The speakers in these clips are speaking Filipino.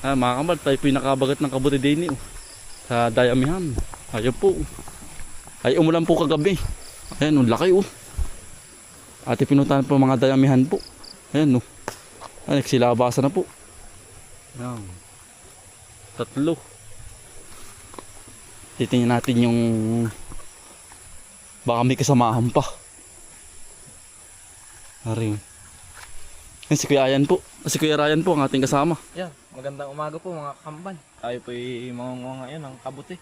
Mga kambal, tayo po yung nakabagat ng kabuti din sa dayamihan. Ayun po. Ay umulan po kagabi. Ayan, ang laki Ate pinuntahan po mga dayamihan po. Ayan Ay, nagsilabasan na po. Ayan. 3. Titingnan natin yung baka may kasamahan pa. Aring. Yan si Kuya Ayan po. Si Kuya Ryan po ang ating kasama. Yeah, magandang umaga po mga kambal. Tayo po yung mga ngayon ng kabuti.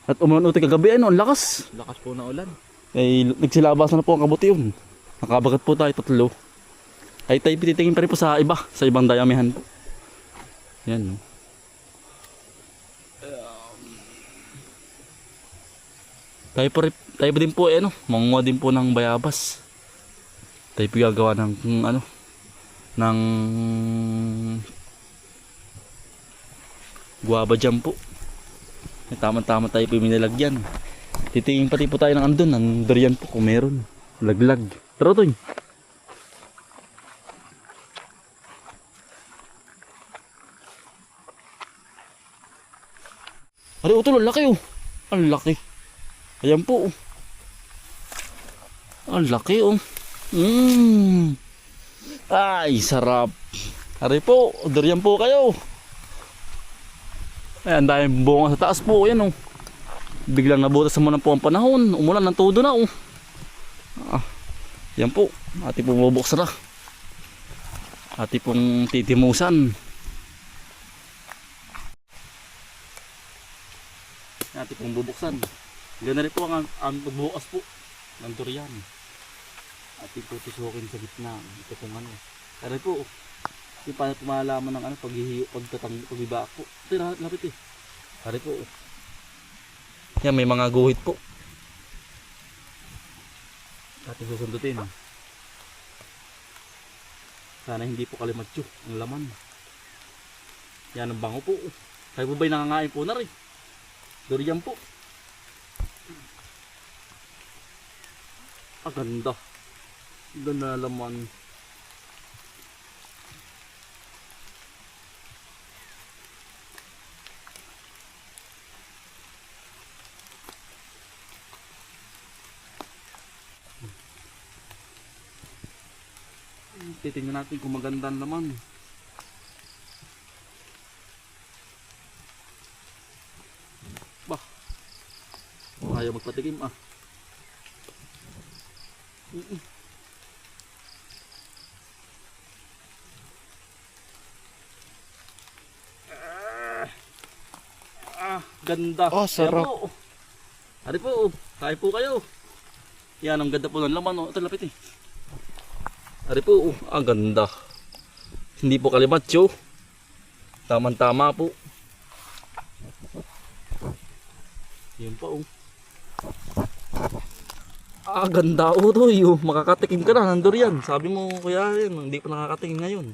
At umulan uti kagabi, ang lakas. Lakas po na ulan. Ay, nagsilabasan na po ang kabuti yun. Nakabagat po tayo 3. Ay tayo pititingin pa rin po sa iba, sa ibang dayamihan po. Yan tayo po din po mangunguha din po ng bayabas. Tayo po gagawa ng ng guava jam po. Tama-tama tayo po minilagyan. Titingin pati po tayo ng ng durian po kung meron. Laglag. Tara to. Ari utol, ang laki Ang laki. Ayan po Ang laki Ay, sarap. Ari po, durian po kayo. Ayan, dahil bunga sa taas po. Ayan biglang nabutas naman po ang panahon. Umulan ng todo na yan po. Ati pong bubuksan na. Ati pong titimusan. Ati pong bubuksan. Ganda rin po ang pagbukas po ng durian. Ati po tusukin sa gitna. Ito pong Ari po. Yung paano pumalaman ng paghihiyo, pagbibak po. Ito lapit Ari po. Yan, may mga guhit po. Ating susundutin. Sana hindi po kalimatyo ang laman. Yan ang bango po. Kayo po ba'y nangangain po na rin? Durian po. Ganda. Ganda na laman. Titingnan natin kung maganda naman. Bah, ayaw magpatikim Ganda. Sarap. Ari po, kain po kayo. Yan, ang ganda po ng laman Ito lapit Ari po, ganda. Hindi po kalimatyo. Tama-tama po. Yan pa ganda makakatikim ka na ng durian. Sabi mo kuya hindi pa nakakatikim ngayon.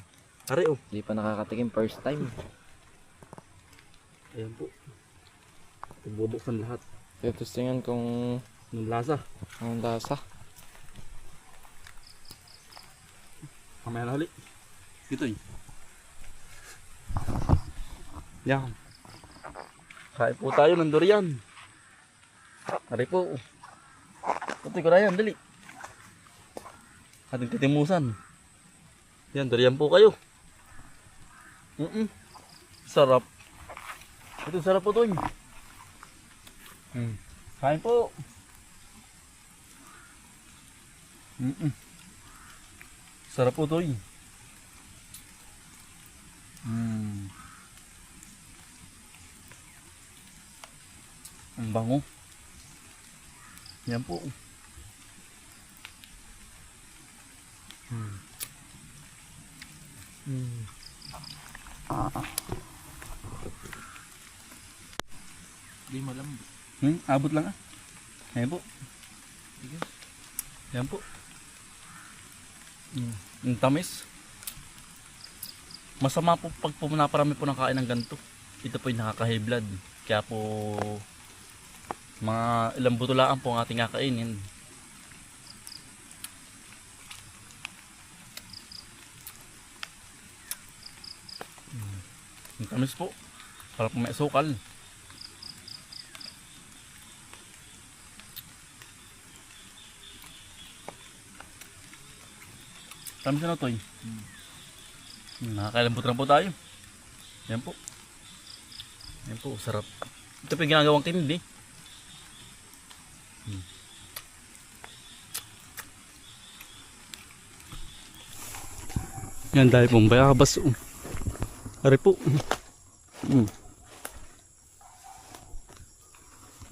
Ari Hindi pa nakakatikim, first time. Ayan po. Bubuksan lahat. Testingan kung ng lasa. ang lasa. Kamaya na hali. Dito Yan. Kain po tayo ng durian. Ari po. Tutoy ko na yan, dali. Ating titimusan. Yan, durian po kayo. Sarap. Ito sarap po Toy. Kain po. Sarap po Toy. Ang bango. Yan po. Hindi malambot. Abot lang Ayan po. Yan po. Ang tamis. Masama po pag naparami po ng kain ng ganito. Ito po yung nakaka-high blood. Kaya po mga ilang butulaan po ang ating kakainin. Ang tamis po. Para po may sukal. Tamis na to eh. Nakakailambot lang po tayo. Yan po. Yan po, sarap. Ito po yung ginagawang kinid eh. Yan dahil pong bayabas. Ari po.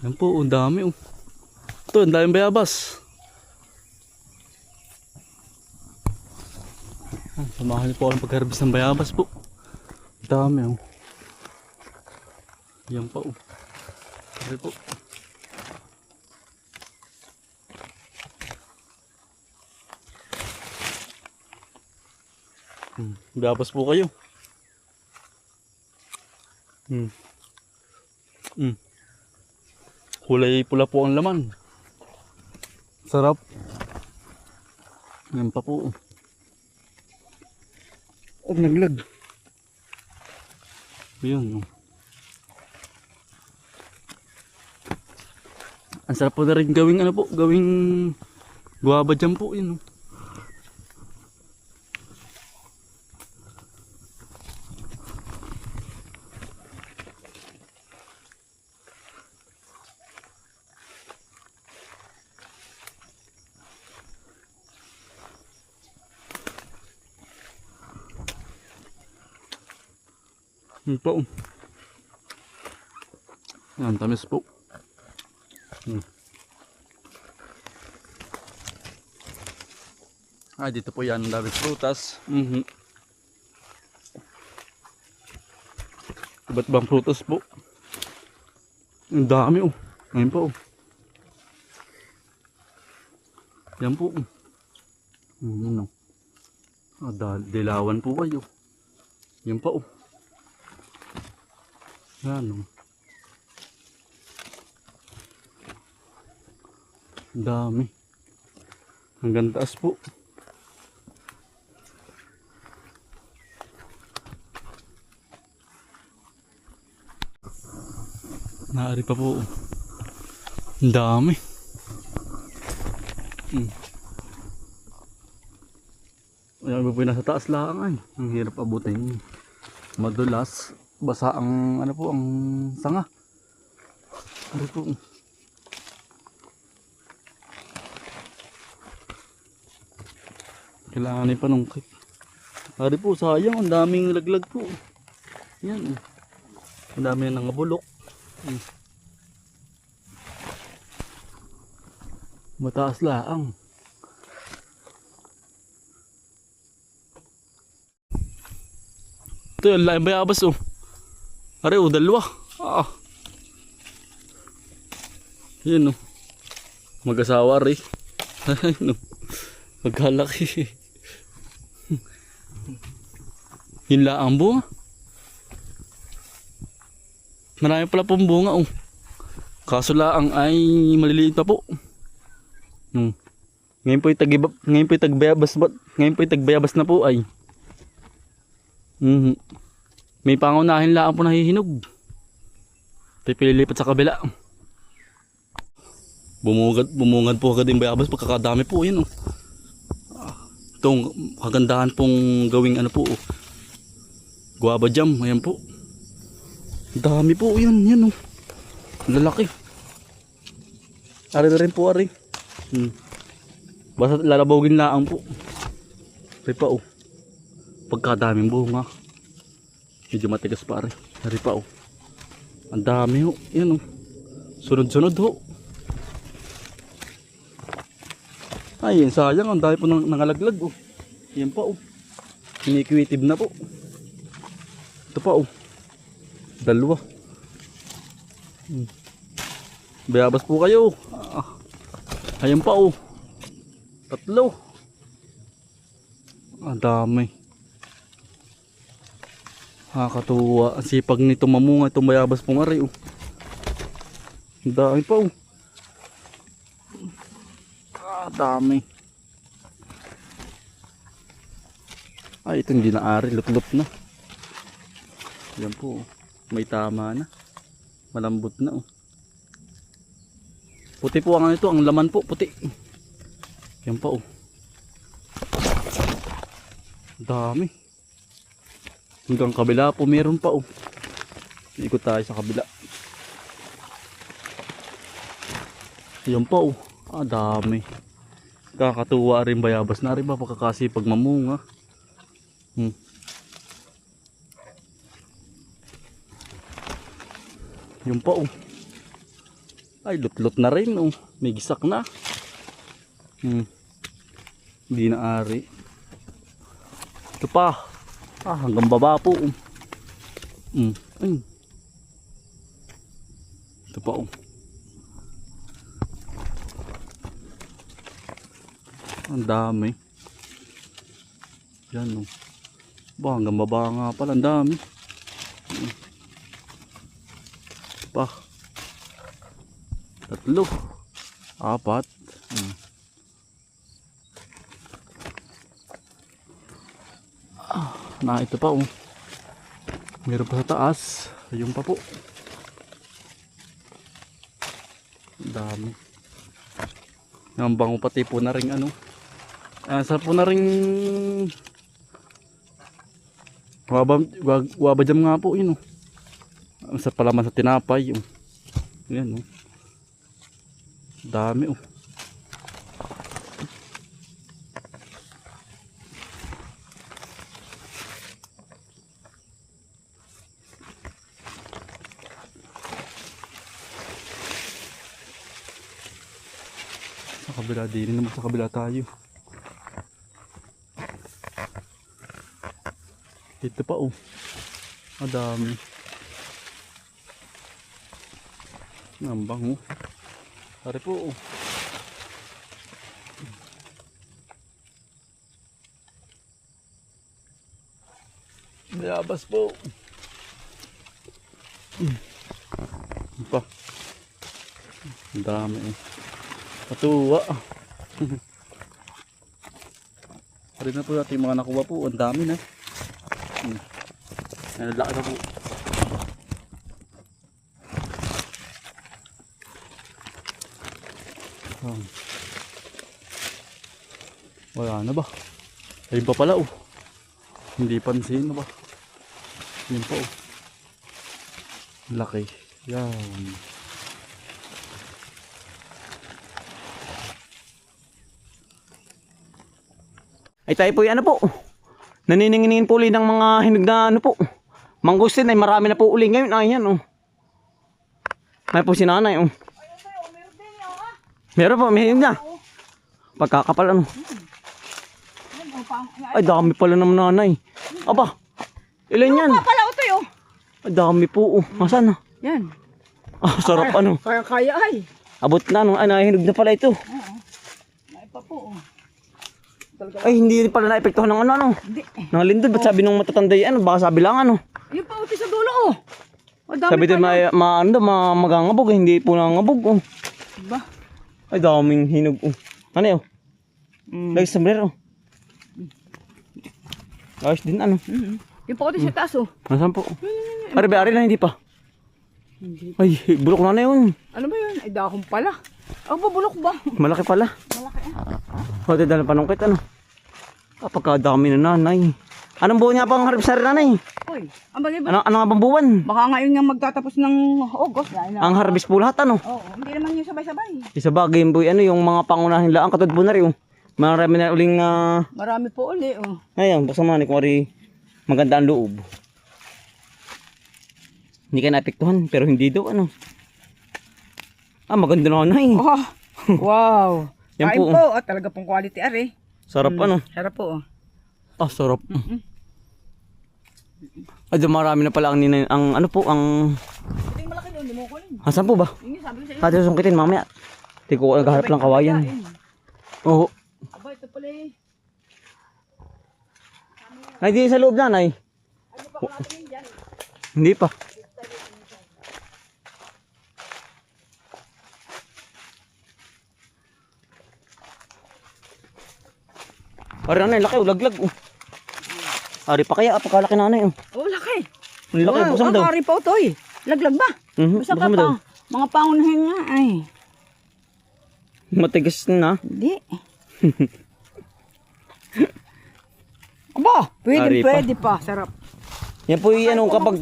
Yan po, ang dami. Ito, ang daming bayabas. Samahan niyo po ako ng pag-harvest ng bayabas po. Dami. Yan pa. Ari po. Bayabas po kayo. Kulay pula po ang laman. Sarap. Yan pa po. Naglag. Ayun. Ang sarap po na rin gawing ano po, gawing guwaba dyan po yun. Yan po. Yan, tamis po. Dito po yan, ang daming prutas. Iba't bang prutas po. Ang dami Ngayon po. Yan po. Dilawan po kayo. Yan po. Yan Ang dami. Hanggang taas po. Naari pa po. Ang dami. Ayan po nasa taas lang ay. Ang hirap abutin. Madulas. Basa ang ano po ang sanga. Ano po. Kailangan ni panungkit. Ari po sayang ang daming laglag po. Yan. Ang dami nang bulok. Mataas laang. Ito yung laing bayabas Ari dalawa. Yan mag-asawa rin. Magkalaki. Yun lang ang bunga. Marami pala pong bunga Kaso lang ay maliliit pa po. Ngayon po tagbayabas na po ay. May pangunahin lang po nahihinog. Pipilipat sa kabila. Bumungad po agad yung bayabas pagkakadami po yun Itong kagandahan pong gawing ano po guava jam, ayan po. Dami po yan lalaki. Ari na rin po ari. Basta lalabawin lang po. Ari pa pagkadaming bunga. Medyo matigas pa ari. Ari pa ang dami yan sunod-sunod Ayun, sayang ang dami po nangalaglag yan pa kinikiwitib na po. Ito pa dalawa. Bayabas po kayo. Ayan pa tatlo. Ang dami. Nakakatuwa. Ang sipag nito mamunga itong bayabas pong ari Ang dami pa dami. Ito hindi na ari, lutlot na. Yan po. May tama na. Malambot na. Puti po ang ito. Ang laman po puti. Yan pa. Dami. Hanggang kabila po meron pa. Ikot tayo sa kabila. Yan pa. Dami. Kakatuwa rin bayabas na rin ba pagkakasipag mamunga. Yung pa ay lutlot na rin may gisak na. Hindi na ari. Ito pa. Hanggang baba po. Ay. Ito pa ang dami. Yan ba, hanggang baba nga pala, ang dami. Pa. 3, 4. Ito pa meron pa sa taas. Ayun pa po. Ang dami. Ang bango pati po na rin sarap po na rin wabajam nga po yun sa palaman sa tinapay yan dami sa kabila din naman, sa kabila tayo. Ito pa madami. Nambang Hari po bayabas po. Pa. Ang dami Patuwa. Hari na po natin mga nakuha po. Ang dami na. Nalaki na po. Wala na ba? Ayun pa pala Hindi pansin na ba? Yun pa Laki. Yan. Ay tayo po po. Naniningin po ulit ng mga hinog na po. Mangustin ay marami na po uli ngayon. Ayan May po si nanay Meron po, may hinog na. Pagkakapal Ay dami pala naman nanay. Aba, ilan yan? Pala ito Ay dami po Masan Yan. Sarap Kaya ay. Abot na hinog na pala ito. May pa po Ay hindi pala naepektuhan ng Hindi. Ng lindol. Ba't sabi nung matatanda baka sabi lang Yung pa uti sa dulo Sabi din magangabog hindi po nangabog Diba? Ay daming hinog Ano Lagi sa sombrero Ayos din Yung pa uti sa taas Nasaan po? Ari na hindi pa. Ay bulok na yun. Ano ba yun? Ay dahon pala. Bulok ba? Malaki pala. Pwede dala panungkit Pagkadami na nanay. Anong buwan niya pang harvestar nanay? Uy, ang bagay ba? Ano nga bang buwan? Baka ngayon nga magtatapos ng August. Ang harvest po lahat Oo, hindi naman yung sabay-sabay. Isa bagay po yung mga pangunahin lang katod po na rin Marami na uling Marami po uli Ayun, basta man kung ari maganda ang loob. Hindi ka naapektuhan pero hindi daw maganda na Wow. Yan Kain po. po. Talaga pong quality Sarap Sarap po sarap. Ay, marami na pala ang Hindi malaki doon, hindi mo kunin. Asan po ba? Yung sabi ko sa'yo. Pati susungkitin mamaya. Hindi ko naghahanap ng kawayan. Oo. Aba, ito pala Ay, di sa loob na, nay. Ano pa kung natin dyan? Hindi pa. Ari nanay, laki, ulaglag. Ari pa kaya, apagkalaki nanay. Oh, laki. Ang laki, Wow, busan daw. Ari pa ito eh. Laglag ba? Basta ka Busan mo daw. pa. Mga pangunahin nga ay. Matigas na. Hindi. Aba, Ari pa. pwede pa. Sarap. Yan po yung ano, kapag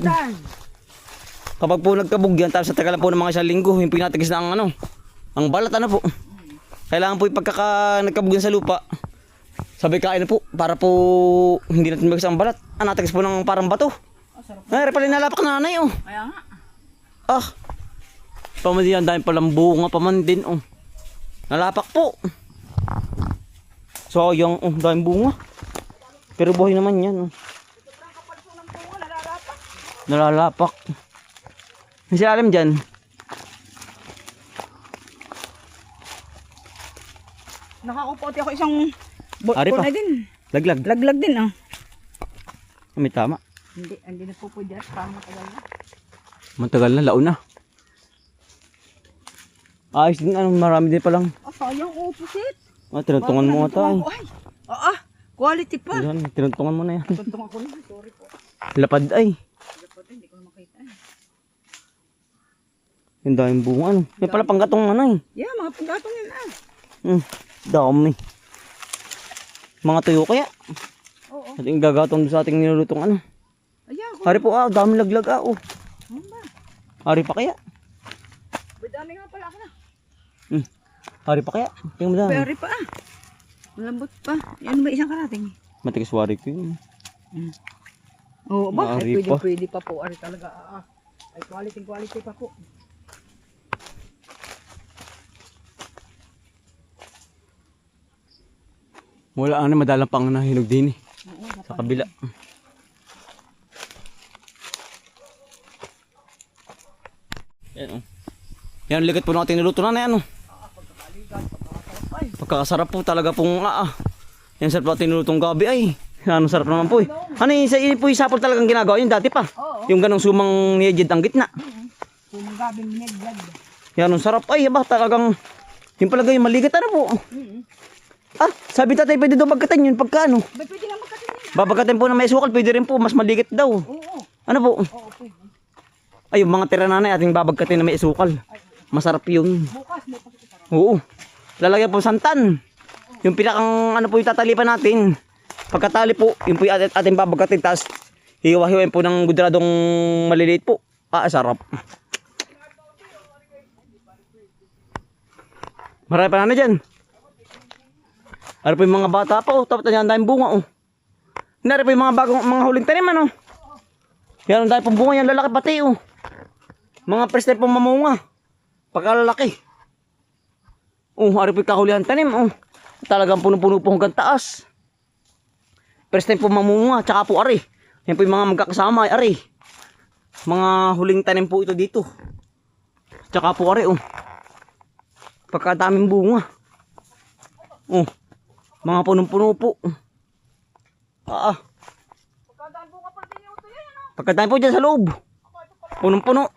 po nagkabog yan, tapos sa tagalan po ng mga isang linggo, yung pinatigas na ang balat, ano po. Kailangan po yung nagkabog yan sa lupa, sabay kain na po, para po hindi natin magas ang balat. Natigas po ng parang bato. Ay, pala nalapak na nanay, oh. Kaya nga. Ah, pamandi yan, dahil palang bunga pamandin, oh. Nalapak po. Sayang, oh, dahil bunga. Pero buhay naman yan, oh. Nalalapak. Ang silalim dyan. Nakakupote ako isang Ari pa. na din. Laglag. Laglag din ah. May tama. Hindi na po pwede. Parang matagal na. Matagal na, laon na. Ayos din, marami din palang. Sayang opposite. Tinuntungan mo ata, eh. Ay, quality pa. Ayan, tinuntungan mo na yan. Tuntungan ko na. Sorry po. Lapad ay. Dapat hindi ko makita. Yung daming bunga, ano. May pala panggatong ano, eh. Yeah, mga pagkatong yan ah. Dami. Mga tuyo kaya. Oo. At yung gagatong sa ating nilulutong ano. Ayan ako. Hari po, dami laglag, oh. Ano ba? Hari pa kaya. Badami nga pala ako na. Hari pa kaya. Tingnan mo dami. Peri pa ah. Malambot pa. Yan ba isang karating? Matigas wari ko yun. Oo ba? Ari Ay, pa. pwede pa po. Ari talaga Ay quality pa po. Wala ano, madalang pang nahinog din, eh. Sa kabila. Yan, oh. Yan, ligat po natin niluto na yan, oh. Pagkakasarap po talaga pong yan sarap natin nilutong gabi ay. Ano sarap naman po, eh. Ano yun, po yung sapol talagang ginagawa yun dati pa. Oo. Yung ganong sumang niyajid ang gitna. Kung gabing neglag. Yan, ang sarap ay, talagang yung pala yung maligat, ano po. Sabi tatay, pwede daw bagkatan yun pagka ano. Ba pwede na magkatin yan? Babagkatin po na may sukal, pwede rin po, mas maligat daw. Oo. Ano po? Oo, pwede. Ay, yung mga tira nanay, ating babagkatin na may sukal. Masarap yun. Bukas may pakita. Oo. Lalagyan po santan. Yung pinakang ano po yung tatalipan natin. Pagkatali po, yun po yung ating babagkatin. Tapos hiwa-hiwain po ng gudradong maliliit po. Sarap. Marami pa na dyan. Ano po yung mga bata pa, oh. Tapos yan dahil bunga, oh. Nari po yung mga bagong, mga huling tanim, ano. Yan dahil po bunga yan, lalaki pati, oh. Mga first time po mamunga. Pagkalalaki. Oh, ari po yung kahulihan tanim, oh. Talagang puno-puno po hanggang taas. First time po mamunga, tsaka po ari. Yan po yung mga magkakasama, ari. Mga huling tanim po ito dito. Tsaka po ari, oh. Pagkadaming bunga. Oh. Mga punong-puno po. Pagkadami po dyan sa loob. Punong-puno.